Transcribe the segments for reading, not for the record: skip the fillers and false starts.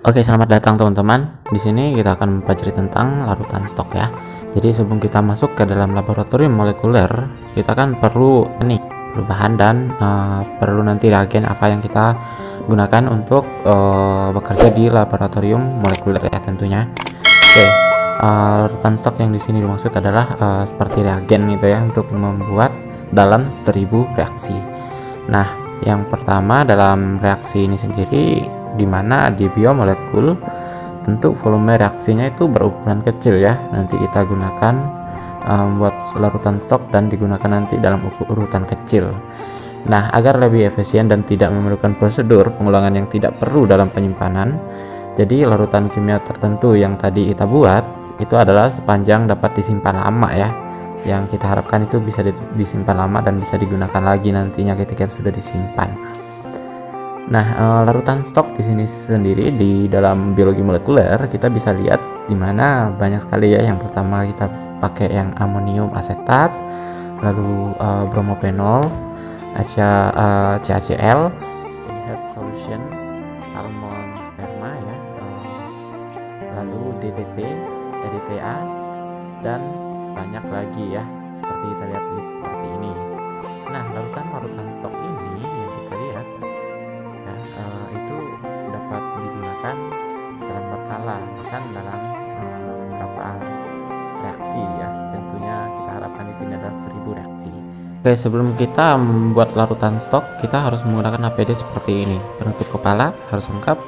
Oke, selamat datang teman-teman. Di sini kita akan mempelajari tentang larutan stok ya. Jadi sebelum kita masuk ke dalam laboratorium molekuler, kita kan perlu bahan dan perlu nanti reagen apa yang kita gunakan untuk bekerja di laboratorium molekuler ya tentunya. Oke, larutan stok yang di sini dimaksud adalah seperti reagen gitu ya untuk membuat dalam 1000 reaksi. Nah, yang pertama dalam reaksi ini sendiri, di mana di biomolekul tentu volume reaksinya itu berukuran kecil ya. Nanti kita gunakan buat larutan stok dan digunakan nanti dalam urutan kecil. Nah, agar lebih efisien dan tidak memerlukan prosedur pengulangan yang tidak perlu dalam penyimpanan, jadi larutan kimia tertentu yang tadi kita buat itu adalah sepanjang dapat disimpan lama ya. Yang kita harapkan itu bisa disimpan lama dan bisa digunakan lagi nantinya ketika sudah disimpan. Nah, larutan stok di sini sendiri di dalam biologi molekuler kita bisa lihat di mana banyak sekali ya. Yang pertama kita pakai yang amonium asetat, lalu bromopenol, CaCl, Herb solution, salmon sperma ya, lalu DDT, EDTA, dan banyak lagi ya. Seperti kita lihat list seperti ini. Nah, larutan stok ini yang kita lihat itu dapat digunakan dalam berkala, bahkan dalam beberapa reaksi ya. Tentunya kita harapkan di sini adalah 1000 reaksi. Oke, sebelum kita membuat larutan stok, kita harus menggunakan APD seperti ini. Penutup kepala harus lengkap,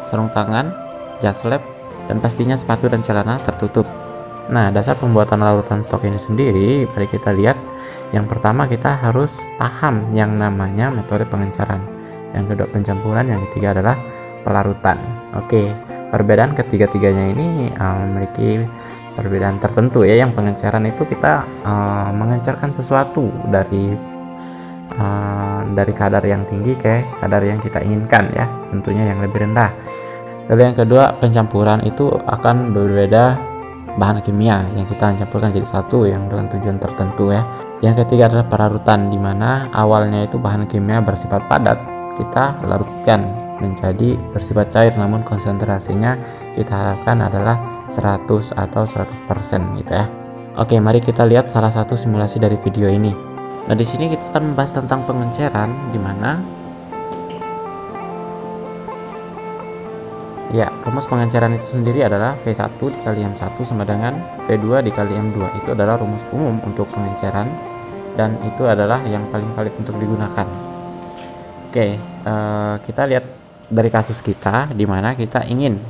sarung tangan, jas lab, dan pastinya sepatu dan celana tertutup. Nah, dasar pembuatan larutan stok ini sendiri, mari kita lihat. Yang pertama kita harus paham yang namanya metode pengenceran. Yang kedua pencampuran, yang ketiga adalah pelarutan. Oke, perbedaan ketiga-tiganya ini memiliki perbedaan tertentu ya. Yang pengenceran itu kita mengencerkan sesuatu dari kadar yang tinggi ke kadar yang kita inginkan ya, tentunya yang lebih rendah. Lalu yang kedua pencampuran itu akan berbeda bahan kimia yang kita campurkan jadi satu yang dengan tujuan tertentu ya. Yang ketiga adalah pelarutan, di mana awalnya itu bahan kimia bersifat padat kita larutkan menjadi bersifat cair, namun konsentrasinya kita harapkan adalah 100 atau 100% gitu ya. Oke, mari kita lihat salah satu simulasi dari video ini. Nah, di sini kita akan membahas tentang pengenceran, di mana ya, rumus pengenceran itu sendiri adalah V1 dikali M1 sama dengan V2 dikali M2. Itu adalah rumus umum untuk pengenceran dan itu adalah yang paling valid untuk digunakan. Oke, kita lihat dari kasus kita di mana kita ingin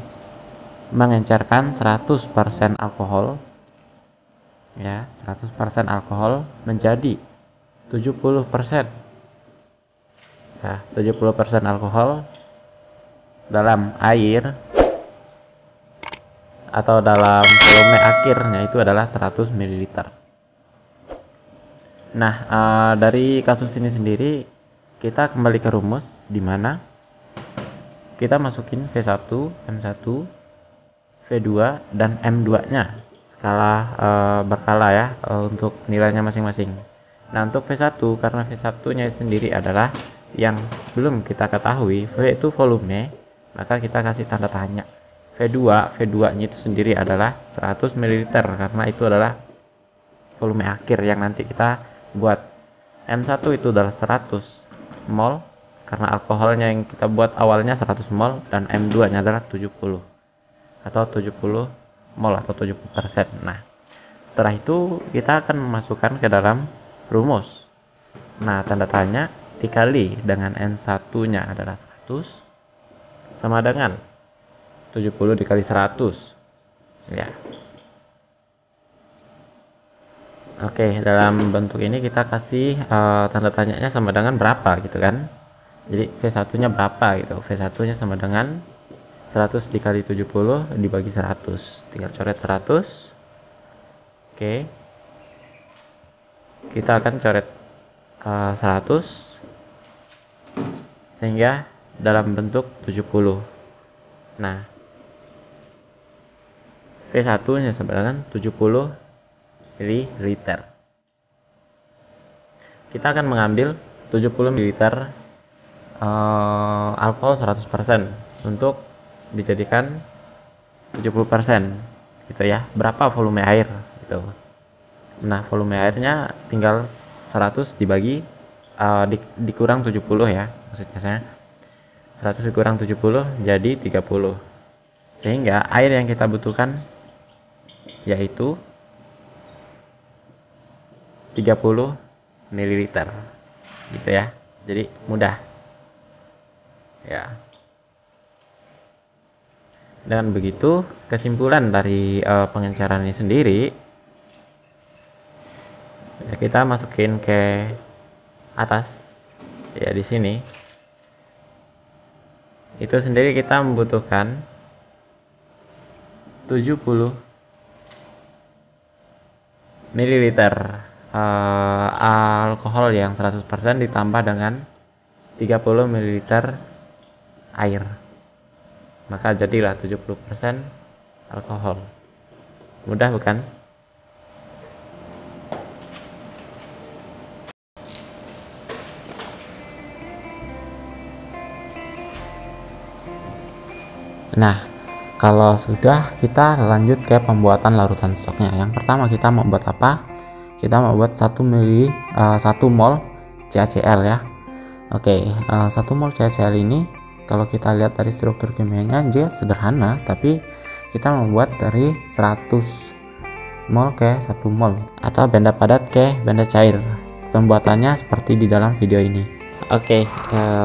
mengencerkan 100% alkohol ya, 100% alkohol menjadi 70% ya, 70% alkohol dalam air atau dalam volume akhirnya itu adalah 100 ml. Nah, dari kasus ini sendiri kita kembali ke rumus di mana kita masukin V1, M1, V2 dan M2-nya skala berkala ya, untuk nilainya masing-masing. Nah, untuk V1 karena V1-nya sendiri adalah yang belum kita ketahui, V itu volume, maka kita kasih tanda tanya. V2-nya itu sendiri adalah 100 ml karena itu adalah volume akhir yang nanti kita buat. M1 itu adalah 100 mol karena alkoholnya yang kita buat awalnya 100 mol, dan M2-nya adalah 70 atau 70 mol atau 70%. Nah, setelah itu kita akan memasukkan ke dalam rumus. Nah, tanda tanya dikali dengan N1-nya adalah 100 sama dengan 70 dikali 100 ya. Oke, dalam bentuk ini kita kasih tanda tanyanya sama dengan berapa gitu kan. Jadi V1-nya berapa gitu. V1-nya sama dengan 100 dikali 70 dibagi 100. Tinggal coret 100. Oke. Kita akan coret 100 sehingga dalam bentuk 70. Nah, V1-nya sama dengan 70 ml. Kita akan mengambil 70 ml alkohol 100% untuk dijadikan 70% gitu ya, berapa volume air gitu. Nah, volume airnya tinggal 100 dibagi dikurang 70 ya, maksudnya saya 100 dikurang 70 jadi 30, sehingga air yang kita butuhkan yaitu 30 ml gitu ya. Jadi mudah ya. Dan begitu kesimpulan dari pengenceran ini sendiri ya, kita masukin ke atas ya. Di sini itu sendiri kita membutuhkan 70 ml alkohol yang 100% ditambah dengan 30 ml air, maka jadilah 70% alkohol. Mudah bukan? Nah, kalau sudah, kita lanjut ke pembuatan larutan stoknya. Yang pertama kita mau buat apa? Kita mau buat 1 mol CaCl ya. Oke, 1 mol CaCl ini kalau kita lihat dari struktur kimianya dia sederhana, tapi kita membuat dari 100 mol ke 1 mol atau benda padat ke benda cair. Pembuatannya seperti di dalam video ini. Oke,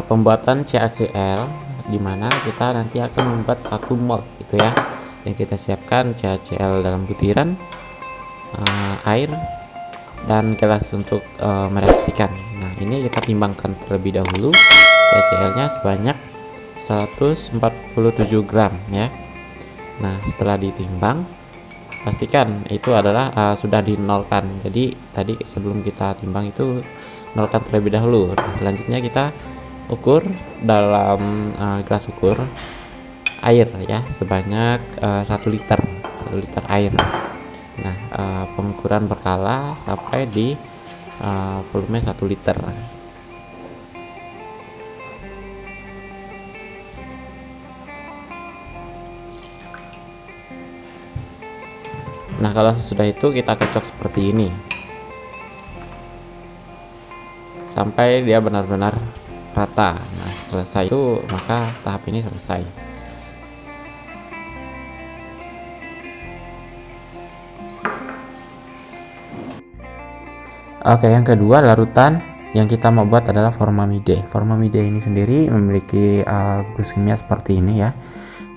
pembuatan CaCl dimana kita nanti akan membuat 1 mol gitu ya. Yang kita siapkan CaCl dalam butiran, air, dan gelas untuk mereaksikan. Nah, ini kita timbangkan terlebih dahulu. CaCl nya sebanyak 147 gram ya. Nah, setelah ditimbang, pastikan itu adalah sudah dinolkan. Jadi tadi sebelum kita timbang itu nolkan terlebih dahulu. Nah, selanjutnya kita ukur dalam gelas ukur air ya, sebanyak 1 liter air. Nah, pengukuran berkala sampai di volume 1 liter. Nah, kalau sesudah itu kita kocok seperti ini sampai dia benar-benar rata. Nah, selesai itu maka tahap ini selesai. Oke, yang kedua larutan yang kita mau buat adalah formamide. Formamide ini sendiri memiliki gugus kimia seperti ini ya.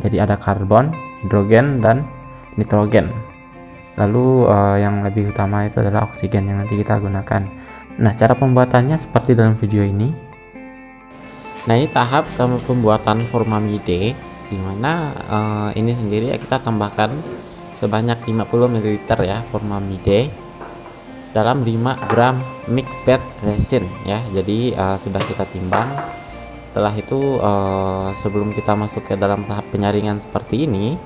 Jadi ada karbon, hidrogen, dan nitrogen. Lalu yang lebih utama itu adalah oksigen yang nanti kita gunakan. Nah, cara pembuatannya seperti dalam video ini. Nah, ini tahap pembuatan formamide, dimana ini sendiri kita tambahkan sebanyak 50 ml ya formamide dalam 5 gram mixed bed resin ya. Jadi sudah kita timbang. Setelah itu sebelum kita masuk ke dalam tahap penyaringan seperti ini,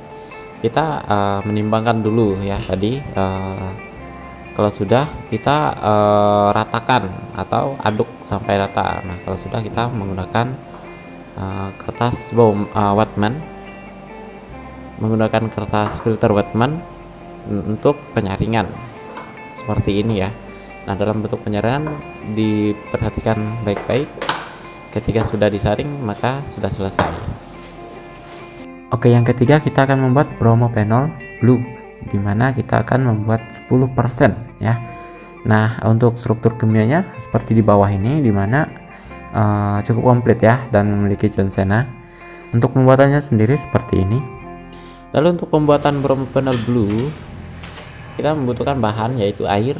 kita menimbangkan dulu ya tadi. Kalau sudah kita ratakan atau aduk sampai rata. Nah, kalau sudah kita menggunakan kertas Whatman, menggunakan kertas filter Whatman untuk penyaringan seperti ini ya. Nah, dalam bentuk penyaringan diperhatikan baik-baik. Ketika sudah disaring maka sudah selesai. Oke, yang ketiga kita akan membuat bromopenol blue, dimana kita akan membuat 10% ya. Nah, untuk struktur kimianya seperti di bawah ini, dimana cukup komplit ya dan memiliki Johnsena. Untuk pembuatannya sendiri seperti ini. Lalu untuk pembuatan bromopenol blue, kita membutuhkan bahan yaitu air,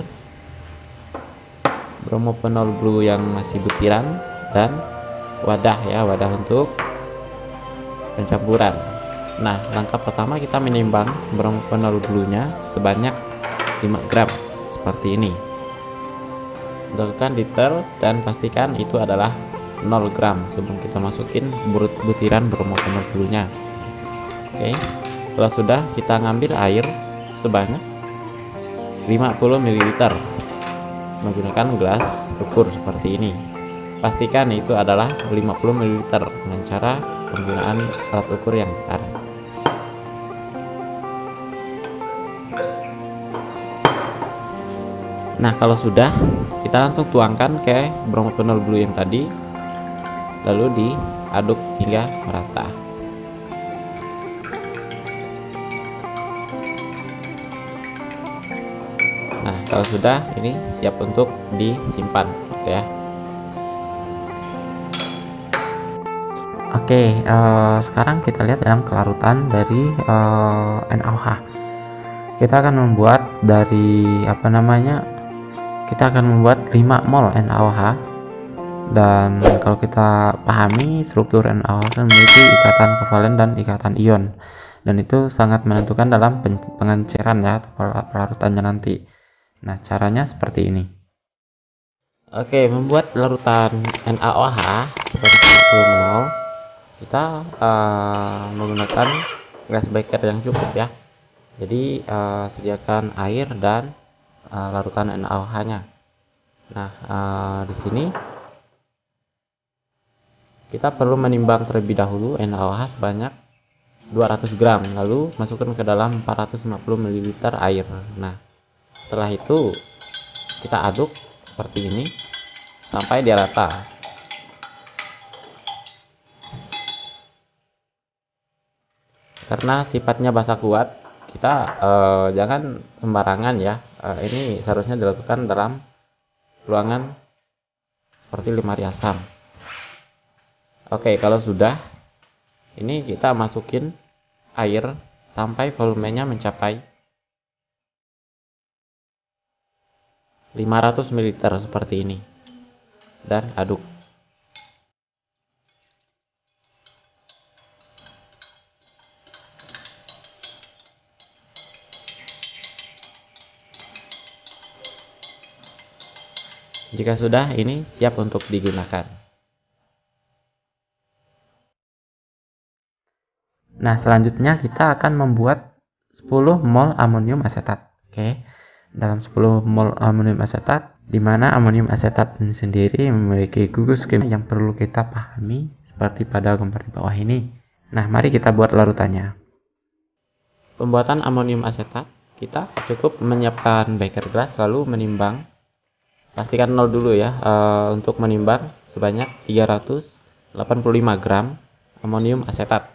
bromopenol blue yang masih butiran, dan wadah ya, wadah untuk pencampuran. Nah, langkah pertama kita menimbang bromopenol blue-nya sebanyak 5 gram seperti ini. Lakukan liter dan pastikan itu adalah 0 gram sebelum kita masukin butiran bromopenol blue-nya. Oke. Kalau sudah, kita ngambil air sebanyak 50 ml menggunakan gelas ukur seperti ini. Pastikan itu adalah 50 ml dengan cara penggunaan alat ukur yang benar. Nah, kalau sudah, kita langsung tuangkan ke bromopenol blue yang tadi, lalu diaduk hingga merata. Nah, kalau sudah, ini siap untuk disimpan, oke ya. Oke, sekarang kita lihat dalam kelarutan dari NaOH. Kita akan membuat dari kita akan membuat 5 mol NaOH, dan kalau kita pahami struktur NaOH memiliki ikatan kovalen dan ikatan ion, dan itu sangat menentukan dalam pengenceran ya, pelarutannya nanti. Nah, caranya seperti ini. Oke, membuat larutan NaOH seperti 10 mol, kita menggunakan gas beker yang cukup ya. Jadi sediakan air dan larutan NaOH-nya. Nah, di sini kita perlu menimbang terlebih dahulu NaOH sebanyak 200 gram, lalu masukkan ke dalam 450 ml air. Nah, setelah itu kita aduk seperti ini sampai dia rata. Karena sifatnya basa kuat, kita jangan sembarangan ya. Ini seharusnya dilakukan dalam ruangan seperti lemari asam. Oke, kalau sudah, ini kita masukin air sampai volumenya mencapai 500 ml seperti ini, dan aduk. Jika sudah, ini siap untuk digunakan. Nah, selanjutnya kita akan membuat 10 mol amonium asetat. Oke. Dalam 10 mol amonium asetat, di mana amonium asetat sendiri memiliki gugus kimia yang perlu kita pahami seperti pada gambar di bawah ini. Nah, mari kita buat larutannya. Pembuatan amonium asetat, kita cukup menyiapkan beker gelas lalu menimbang. Pastikan 0 dulu ya, untuk menimbang sebanyak 385 gram amonium asetat.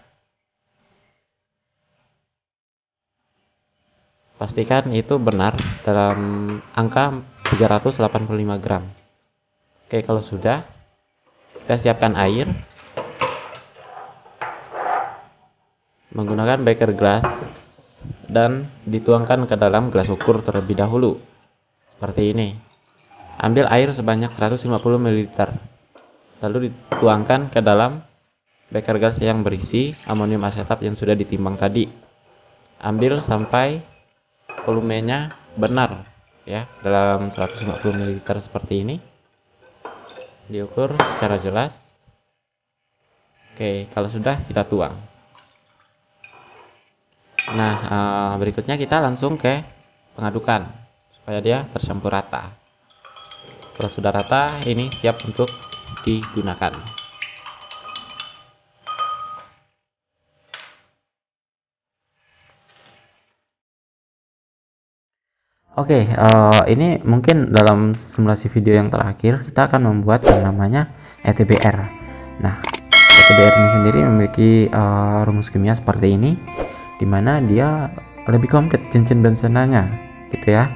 Pastikan itu benar dalam angka 385 gram. Oke, kalau sudah, kita siapkan air menggunakan beker gelas dan dituangkan ke dalam gelas ukur terlebih dahulu. Seperti ini. Ambil air sebanyak 150 ml, lalu dituangkan ke dalam beker gas yang berisi amonium asetat yang sudah ditimbang tadi. Ambil sampai volumenya benar ya, dalam 150 ml seperti ini. Diukur secara jelas. Oke, kalau sudah kita tuang. Nah, berikutnya kita langsung ke pengadukan supaya dia tercampur rata. Kalau sudah rata, ini siap untuk digunakan. Oke, ini mungkin dalam simulasi video yang terakhir kita akan membuat yang namanya ETBR. Nah, ETBR ini sendiri memiliki rumus kimia seperti ini, dimana dia lebih komplit cincin bensenanya, gitu ya.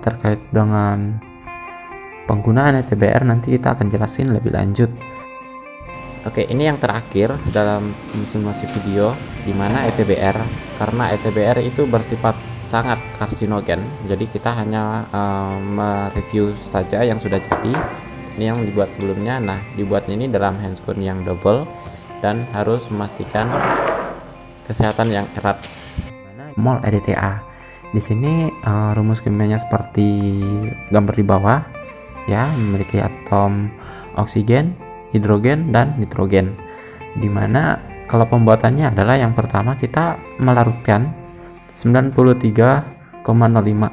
Terkait dengan penggunaan ETBR nanti kita akan jelasin lebih lanjut. Oke, ini yang terakhir dalam simulasi video, dimana ETBR, karena ETBR itu bersifat sangat karsinogen, jadi kita hanya mereview saja yang sudah jadi. Ini yang dibuat sebelumnya. Nah, dibuatnya ini dalam handscone yang double dan harus memastikan kesehatan yang erat. Mol EDTA. Di sini rumus kimianya seperti gambar di bawah. Ya, memiliki atom oksigen, hidrogen, dan nitrogen. Dimana kalau pembuatannya adalah yang pertama kita melarutkan 93,05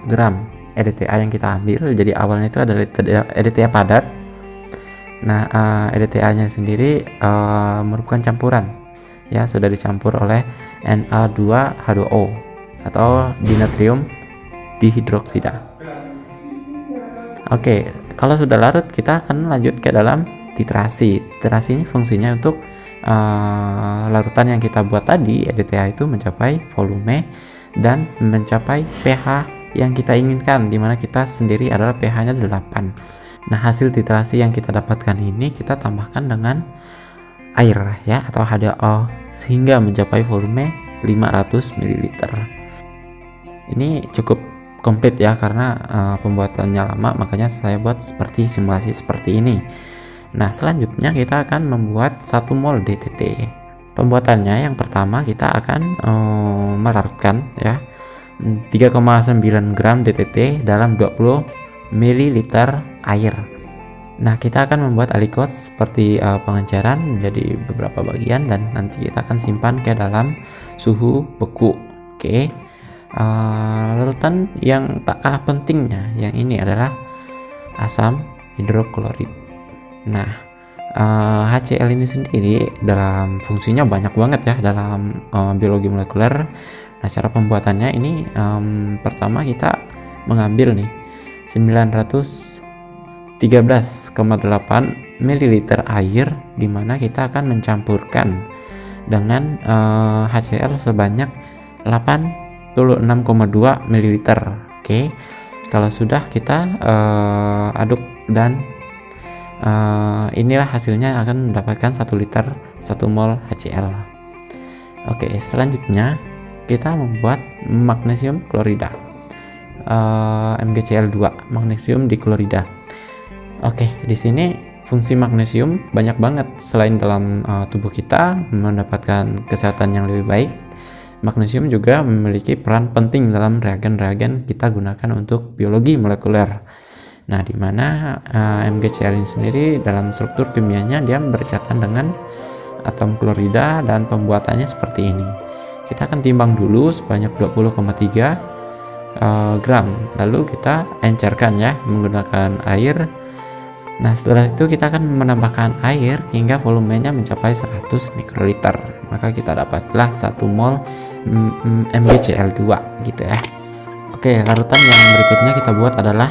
gram EDTA yang kita ambil. Jadi awalnya itu adalah EDTA padat. Nah, EDTA-nya sendiri merupakan campuran, ya, sudah dicampur oleh Na2H2O atau dinatrium dihidroksida. Oke, kalau sudah larut kita akan lanjut ke dalam titrasi. Titrasi ini fungsinya untuk larutan yang kita buat tadi, EDTA itu mencapai volume dan mencapai pH yang kita inginkan, dimana kita sendiri adalah pH-nya 8. Nah, hasil titrasi yang kita dapatkan ini kita tambahkan dengan air, ya, atau H2O sehingga mencapai volume 500 ml. Ini cukup komplit ya, karena pembuatannya lama, makanya saya buat seperti simulasi seperti ini. Nah, selanjutnya kita akan membuat 1 mol DTT. Pembuatannya yang pertama kita akan melarutkan, ya, 3,9 gram DTT dalam 20 ml air. Nah, kita akan membuat alikos seperti pengenceran jadi beberapa bagian, dan nanti kita akan simpan ke dalam suhu beku. Oke. Larutan yang tak kalah pentingnya yang ini adalah asam hidroklorid. Nah, HCl ini sendiri dalam fungsinya banyak banget ya dalam biologi molekuler. Nah, cara pembuatannya ini pertama kita mengambil nih 913,8 ml air, dimana kita akan mencampurkan dengan HCl sebanyak 86,2 ml. Oke, kalau sudah kita aduk, dan inilah hasilnya akan mendapatkan 1 liter 1 mol HCl. Oke, selanjutnya kita membuat magnesium klorida, MgCl2, magnesium diklorida. Oke, di sini fungsi magnesium banyak banget. Selain dalam tubuh kita mendapatkan kesehatan yang lebih baik, magnesium juga memiliki peran penting dalam reagen-reagen kita gunakan untuk biologi molekuler. Nah, di mana MgCl ini sendiri dalam struktur kimianya dia berkaitan dengan atom klorida, dan pembuatannya seperti ini. Kita akan timbang dulu sebanyak 20,3 gram, lalu kita encerkan ya menggunakan air. Nah, setelah itu kita akan menambahkan air hingga volumenya mencapai 100 mikroliter, maka kita dapatlah 1 mol MgCl2 gitu ya. Oke, larutan yang berikutnya kita buat adalah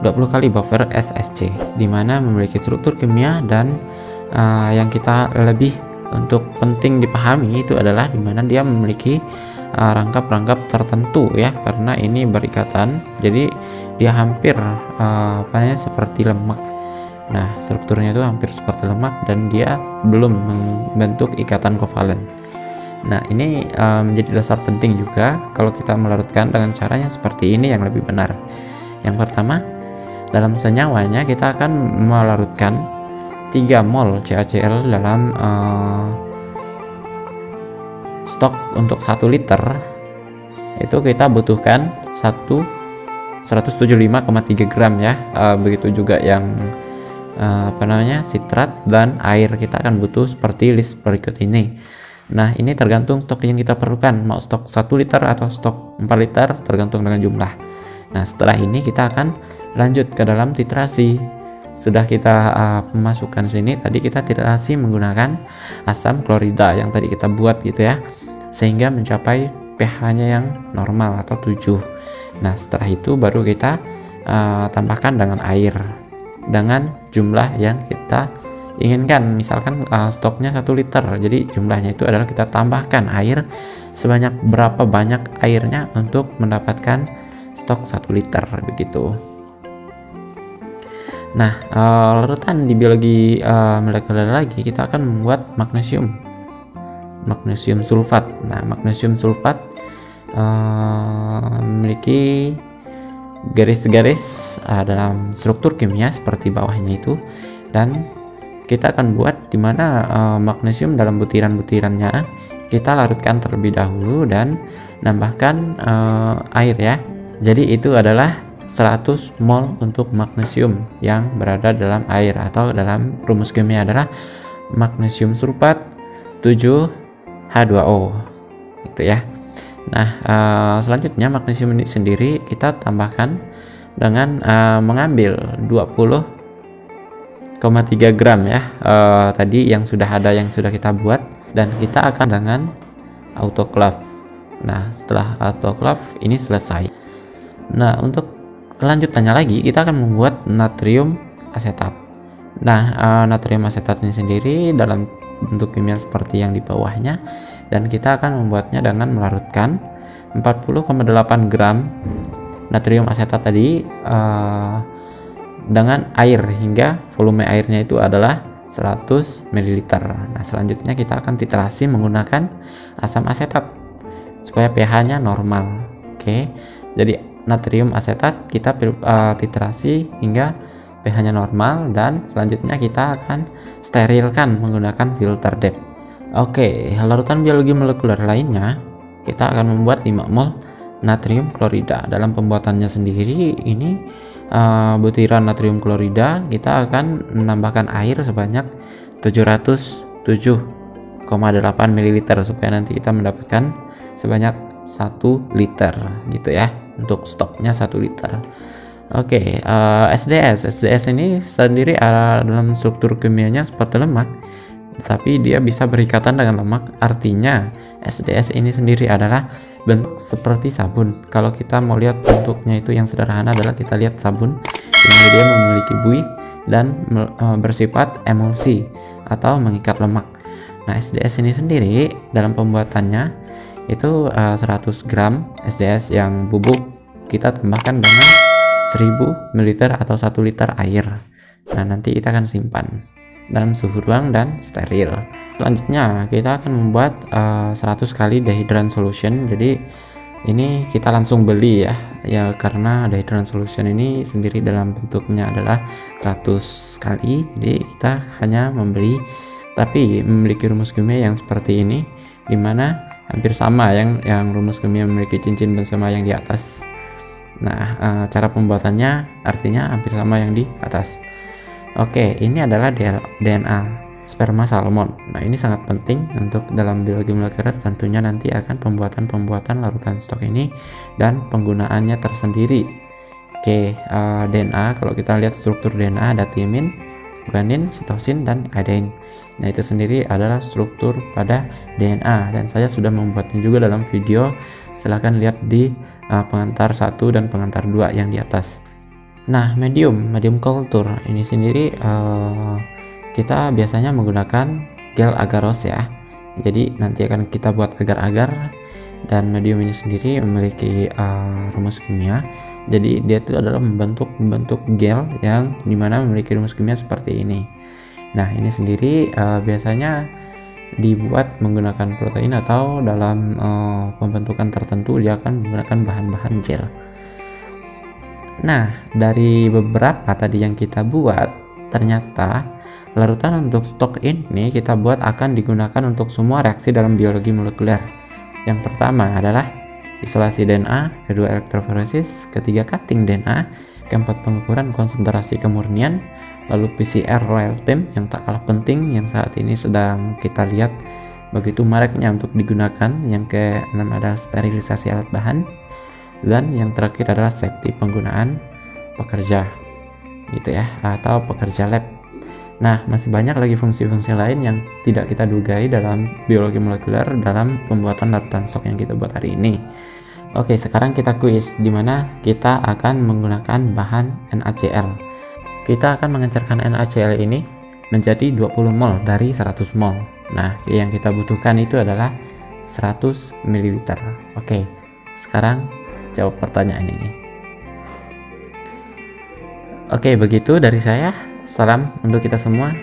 20 kali buffer SSC, dimana memiliki struktur kimia, dan yang kita lebih untuk penting dipahami itu adalah dimana dia memiliki rangkap-rangkap tertentu ya, karena ini berikatan, jadi dia hampir seperti lemak. Nah, strukturnya itu hampir seperti lemak dan dia belum membentuk ikatan kovalen. Nah, ini menjadi dasar penting juga kalau kita melarutkan dengan cara yang seperti ini yang lebih benar. Yang pertama, dalam senyawanya kita akan melarutkan 3 mol CaCl dalam stok untuk 1 liter. Itu kita butuhkan 175,3 gram ya. Begitu juga yang sitrat dan air, kita akan butuh seperti list berikut ini. Nah, ini tergantung stok yang kita perlukan, mau stok 1 liter atau stok 4 liter tergantung dengan jumlah. Nah, setelah ini kita akan lanjut ke dalam titrasi. Sudah kita masukkan sini, tadi kita titrasi menggunakan asam klorida yang tadi kita buat gitu ya, sehingga mencapai pH-nya yang normal atau 7. Nah, setelah itu baru kita tambahkan dengan air dengan jumlah yang kita inginkan. Misalkan stoknya 1 liter, jadi jumlahnya itu adalah kita tambahkan air sebanyak berapa banyak airnya untuk mendapatkan stok 1 liter begitu. Nah, larutan di biologi molekuler lagi kita akan membuat magnesium sulfat. Nah, magnesium sulfat memiliki garis-garis dalam struktur kimia seperti bawahnya itu, dan kita akan buat dimana magnesium dalam butiran-butirannya kita larutkan terlebih dahulu dan nambahkan air ya. Jadi itu adalah 100 mol untuk magnesium yang berada dalam air, atau dalam rumus kimia adalah magnesium sulfat 7H2O gitu ya. Nah, selanjutnya magnesium ini sendiri kita tambahkan dengan mengambil 20 gram ya, tadi yang sudah ada, yang sudah kita buat, dan kita akan dengan autoclave. Nah, setelah autoclave ini selesai. Nah, untuk lanjutannya lagi kita akan membuat natrium asetat. Nah, natrium asetat ini sendiri dalam bentuk kimia seperti yang di bawahnya, dan kita akan membuatnya dengan melarutkan 40,8 gram natrium asetat tadi dengan air hingga volume airnya itu adalah 100 ml. Nah, selanjutnya kita akan titrasi menggunakan asam asetat supaya pH-nya normal. Oke, jadi natrium asetat kita titrasi hingga pH-nya normal, dan selanjutnya kita akan sterilkan menggunakan filter depth. Oke, larutan biologi molekuler lainnya kita akan membuat 5 mol natrium klorida. Dalam pembuatannya sendiri ini butiran natrium klorida kita akan menambahkan air sebanyak 707,8 ml supaya nanti kita mendapatkan sebanyak 1 liter gitu ya, untuk stoknya 1 liter. Oke, SDS ini sendiri dalam struktur kimianya seperti lemak, tapi dia bisa berikatan dengan lemak. Artinya SDS ini sendiri adalah bentuk seperti sabun. Kalau kita mau lihat bentuknya itu yang sederhana adalah kita lihat sabun, dimana dia memiliki buih dan bersifat emulsi atau mengikat lemak. Nah, SDS ini sendiri dalam pembuatannya itu 100 gram SDS yang bubuk kita tambahkan dengan 1000 ml atau 1 liter air. Nah, nanti kita akan simpan dalam suhu ruang dan steril. Selanjutnya kita akan membuat 100 kali dehydran solution. Jadi ini kita langsung beli ya karena dehydran solution ini sendiri dalam bentuknya adalah 100 kali, jadi kita hanya membeli, tapi memiliki rumus kimia yang seperti ini, dimana hampir sama yang rumus kimia memiliki cincin bersama yang di atas. Nah, cara pembuatannya artinya hampir sama yang di atas. Oke, ini adalah DNA sperma salmon. Nah, ini sangat penting untuk dalam biologi molekuler, tentunya nanti akan pembuatan larutan stok ini dan penggunaannya tersendiri. Oke, DNA, kalau kita lihat struktur DNA ada timin, guanin, sitosin, dan adenin. Nah, itu sendiri adalah struktur pada DNA, dan saya sudah membuatnya juga dalam video. Silahkan lihat di pengantar 1 dan pengantar 2 yang di atas. Nah, medium culture ini sendiri kita biasanya menggunakan gel agarose ya. Jadi nanti akan kita buat agar-agar, dan medium ini sendiri memiliki rumus kimia. Jadi dia itu adalah membentuk gel yang dimana memiliki rumus kimia seperti ini. Nah, ini sendiri biasanya dibuat menggunakan protein atau dalam pembentukan tertentu dia akan menggunakan bahan-bahan gel. Nah, dari beberapa tadi yang kita buat, ternyata larutan untuk stok ini kita buat akan digunakan untuk semua reaksi dalam biologi molekuler. Yang pertama adalah isolasi DNA, kedua elektroforesis, ketiga cutting DNA, keempat pengukuran konsentrasi kemurnian, lalu PCR real time yang tak kalah penting yang saat ini sedang kita lihat begitu maraknya untuk digunakan. Yang keenam adalah sterilisasi alat bahan, dan yang terakhir adalah safety penggunaan pekerja gitu ya, atau pekerja lab. Nah, masih banyak lagi fungsi-fungsi lain yang tidak kita dugai dalam biologi molekuler dalam pembuatan larutan stok yang kita buat hari ini. Oke, sekarang kita kuis, dimana kita akan menggunakan bahan NaCl. Kita akan mengencerkan NaCl ini menjadi 20 mol dari 100 mol. Nah, yang kita butuhkan itu adalah 100 ml. Oke, sekarang jawab pertanyaan ini. Oke, begitu dari saya. Salam untuk kita semua.